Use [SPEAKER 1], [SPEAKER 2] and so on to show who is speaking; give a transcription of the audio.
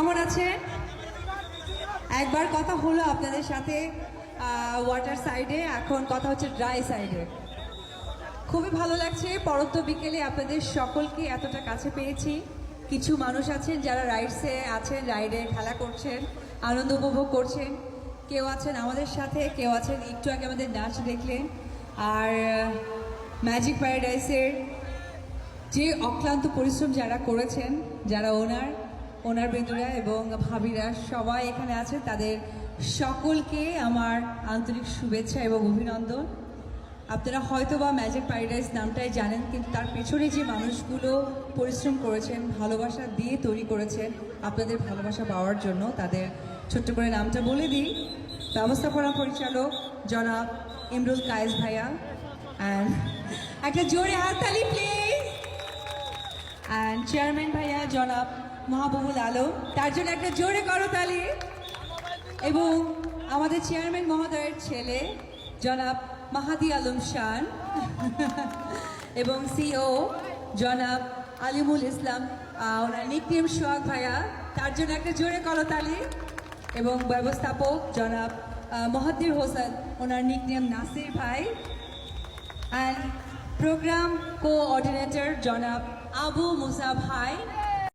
[SPEAKER 1] কেমন আছেন? একবার কথা হলো আপনাদের সাথে ওয়াটার সাইডে, এখন কথা হচ্ছে ড্রাই সাইডে। খুবই ভালো লাগছে পরন্ত বিকেলে আপনাদের সকলকে এতটা কাছে পেয়েছি। কিছু মানুষ আছেন যারা রাইডসে আছেন, রাইডে খেলা করছেন, আনন্দ উপভোগ করছেন। কেউ আছেন আমাদের সাথে, কেউ আছেন একটু আগে আমাদের নাচ দেখলেন। আর ম্যাজিক প্যারাডাইসের যে অক্লান্ত পরিশ্রম যারা করেছেন, যারা ওনার বন্ধুরা এবং ভাবিরা সবাই এখানে আছেন, তাদের সকলকে আমার আন্তরিক শুভেচ্ছা এবং অভিনন্দন। আপনারা হয়তো বা ম্যাজিক প্যারাডাইস নামটাই জানেন, কিন্তু তার পেছনে যে মানুষগুলো পরিশ্রম করেছেন, ভালোবাসা দিয়ে তৈরি করেছেন আপনাদের ভালোবাসা পাওয়ার জন্য, তাদের ছোট্ট করে নামটা বলে দিই। ব্যবস্থাপনা পরিচালক জনাব ইমরুল কায়েস ভাইয়া, অ্যান্ড একটা জোরে হাততালি প্লিজ। অ্যান্ড চেয়ারম্যান ভাইয়া জনাব মাহবুবুল আলম, তার জন্য একটা জোরে করতালি। এবং আমাদের চেয়ারম্যান মহোদয়ের ছেলে জনাব মাহাদি আলম শান এবং সিও জনাব আলিমুল ইসলাম, ওনার নিকনেম সোহাগ ভাইয়া, তার জন্য একটা জোরে করতালি। এবং ব্যবস্থাপক জনাব মহাদ্দির হোসেন, ওনার নিকনেম নাসির ভাই। অ্যান্ড প্রোগ্রাম কোঅর্ডিনেটর জনাব আবু মুসা ভাই।